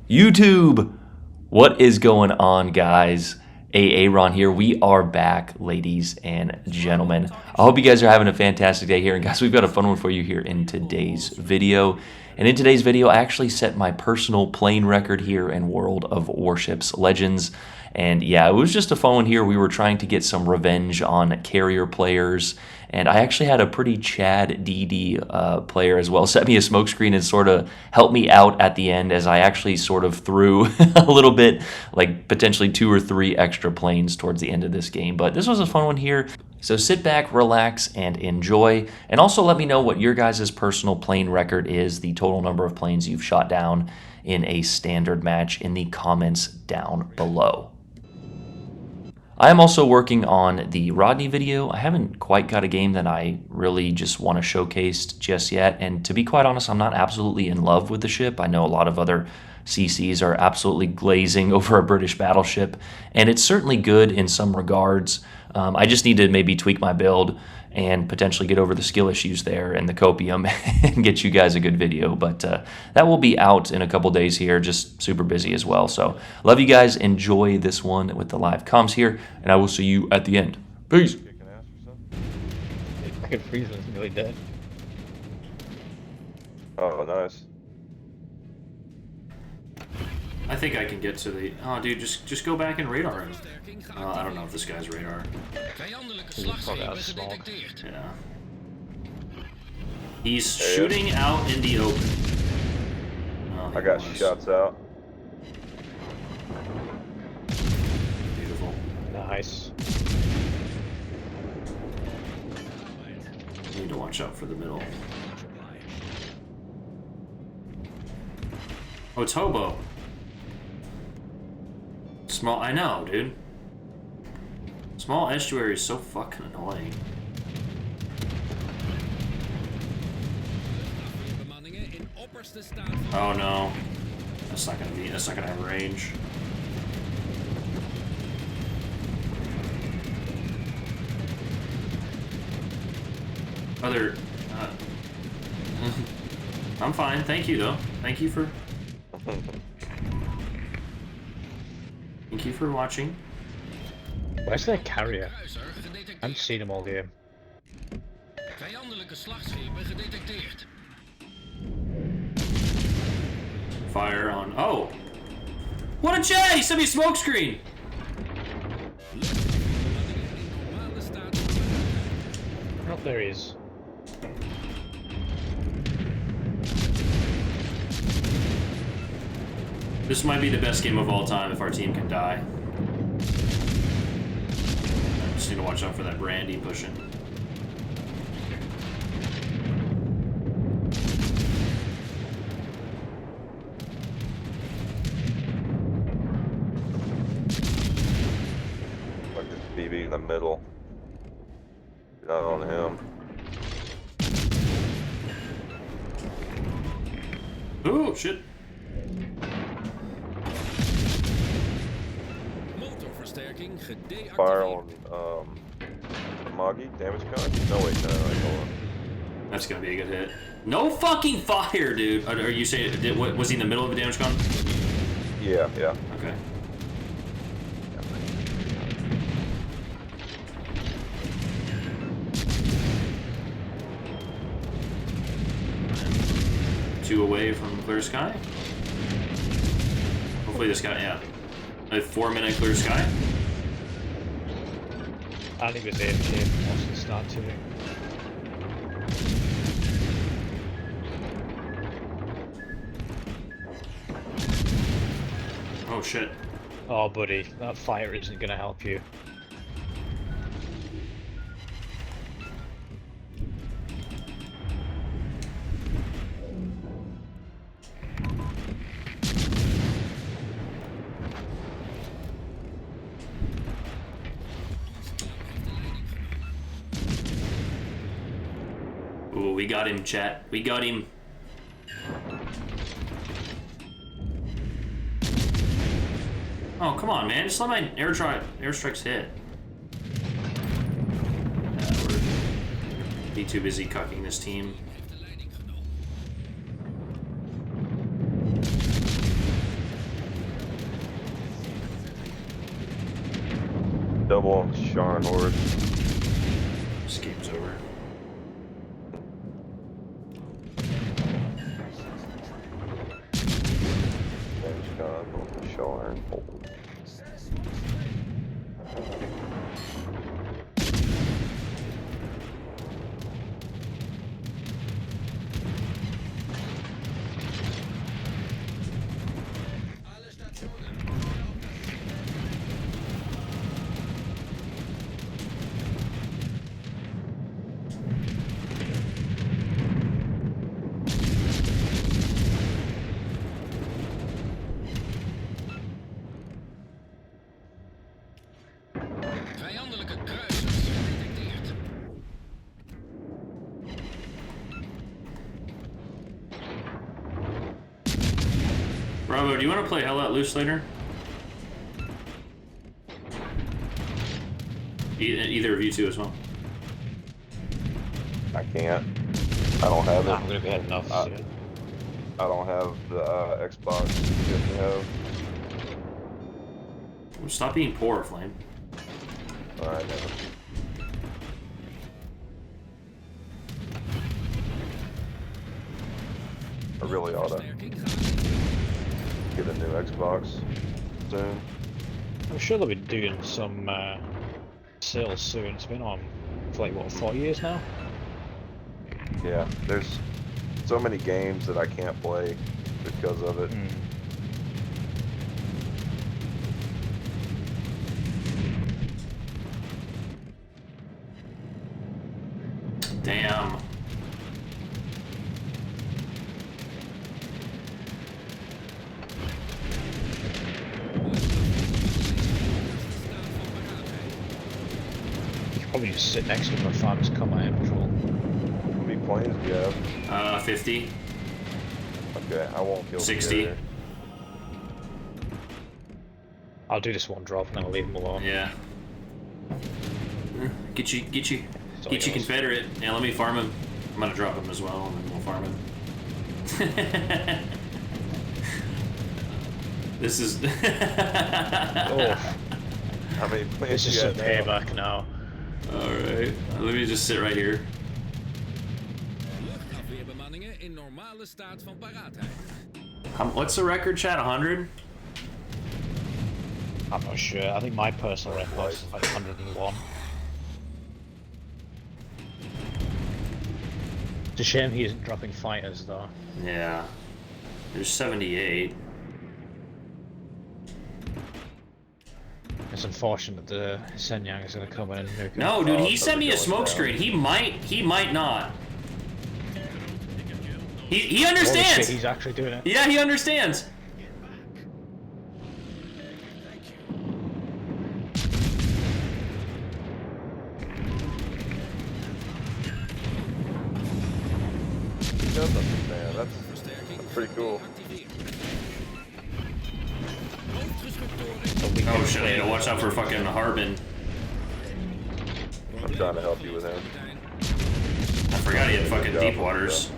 YouTube, what is going on, guys? Aaron here. We are back, ladies and gentlemen. I hope you guys are having a fantastic day here. And guys, we've got a fun one for you here in today's video. And in today's video, I actually set my personal plane record here in World of Warships Legends. And yeah, it was just a fun one here. We were trying to get some revenge on carrier players. And I actually had a pretty Chad DD player as well set me a smokescreen and sort of helped me out at the end as I actually sort of threw a little bit, like potentially 2 or 3 extra planes towards the end of this game. But this was a fun one here. So sit back, relax, and enjoy. And also let me know what your guys' personal plane record is, the total number of planes you've shot down in a standard match in the comments down below. I am also working on the Rodney video. I haven't quite got a game that I really just want to showcase just yet. And to be quite honest, I'm not absolutely in love with the ship. I know a lot of other CCs are absolutely glazing over a British battleship, and it's certainly good in some regards. I just need to maybe tweak my build and potentially get over the skill issues there and the copium and get you guys a good video. But that will be out in a couple days here, just super busy as well. So love you guys. Enjoy this one with the live comms here, and I will see you at the end. Peace. I can freeze when it's really dead. Oh, nice. I think I can get to the... Oh, dude, just go back and radar him. I don't know if this guy's radar. Yeah. He's shooting out in the open. Oh, I got shots out. Beautiful. Nice. Need to watch out for the middle. Oh, it's Hobo. Small, I know, dude. Small estuary is so fucking annoying. Oh no, that's not gonna have range. Other, I'm fine. Thank you though. Thank you for. Thank you for watching. Where's their carrier? I haven't seen them all game. Fire on. Oh! What a chat! He sent me a smoke screen! Oh, there he is. This might be the best game of all time if our team can die. I just need to watch out for that brandy pushing. Like this BB in the middle. Not on him. Oh, shit. Fire on Moggy, damage con? No wait, no, hold on. That's gonna be a good hit. No fucking fire, dude! Are you saying, was he in the middle of a damage con? Yeah, yeah. Okay. Two away from clear sky. Hopefully this guy, yeah. A 4-minute clear sky. I think it was AFK most of the start to it. Oh shit. Oh, buddy, that fire isn't going to help you. Ooh, we got him, chat. We got him. Oh, come on, man. Just let my airstrikes hit. We're be too busy cucking this team. Double Sharn Horde. This game's over. There's God on the Sharn Horde. Vijandelijke kruisers gedetecteerd. Bravo, do you want to play Hell Let Loose later? Either of you two as well. I can't. I don't have it. I'm gonna be heading off soon. I don't have the Xbox you have to have. Stop being poor, Flame. Alright, never. I really ought to get a new Xbox soon. I'm sure they'll be doing some sales soon. It's been on for like, what, 4 years now? Yeah, there's so many games that I can't play because of it. Damn. You could probably just sit next to him and find his combat patrol. How many planes do you have? 50. Okay, I won't kill 60. the other. I'll do this one drop and then I'll leave him alone. Yeah. Get you yours. Confederate. Yeah, let me farm him. I'm gonna drop him as well, and then we'll farm him. This is. Oh, How many planes this do is you some have now? payback now. Alright. Let me just sit right here. Luchtafweerbemanningen in normale staat van paraatheid. What's the record, chat? 100? I'm not sure. I think my personal record is like 101. It's a shame he isn't dropping fighters though. Yeah. There's 78. It's unfortunate that the Shenyang is gonna come in and nuke him. No, dude, he Oh, sent me a going smoke down. screen. He might not. He Holy shit, understands. he's actually doing it. Yeah, he understands. He does understand. That's pretty cool. Oh shit, I need to watch out for fucking Harbin. I'm trying to help you with him. I forgot he had fucking Good job, deep waters.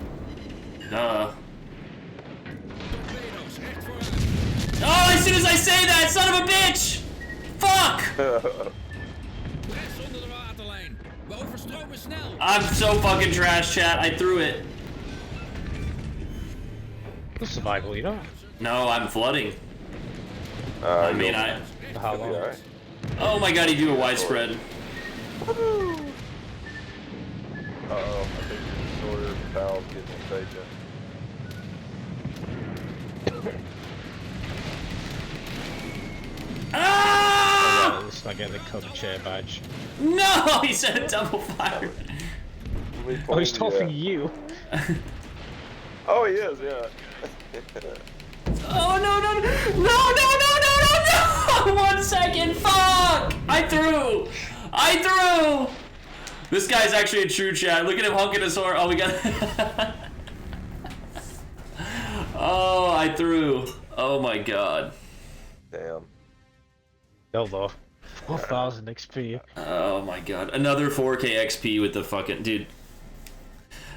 Duh. Oh, as soon as I say that, son of a bitch! Fuck! Rechts onder de waterlijn. We overstromen snel. I'm so fucking trash, chat. I threw it. It's survival, you know? No, I'm flooding. I mean, I. For how You'll be long? alright. Oh my god, he do a widespread. Uh-oh, I think your disorder valve's getting impatient. Ah! At least I get the cover chair badge. No, he said double fire. How many Oh, he's planes do you talking have? you. Oh, he is, yeah. Oh no no no! 1 second, fuck! I threw! This guy's actually a true chat. Look at him honking his horn. Oh, we got. Oh, I threw. Oh my god. Damn. Hell though. 4,000 XP. Oh my god. Another 4K XP with the fucking dude.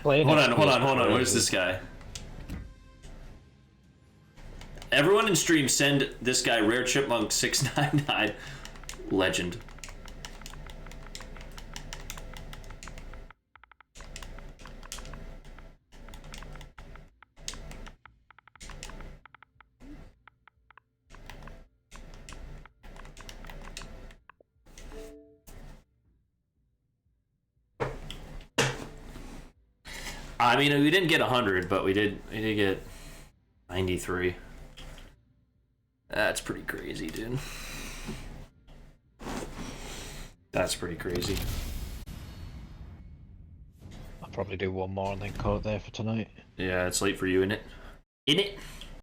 Playing Hold XP is on. Where's crazy. this guy? Everyone in stream send this guy Rare Chipmunk 699 legend. I mean, we didn't get 100, but we did get 93. That's pretty crazy, dude. That's pretty crazy. I'll probably do one more and then call it there for tonight. Yeah, it's late for you, isn't it?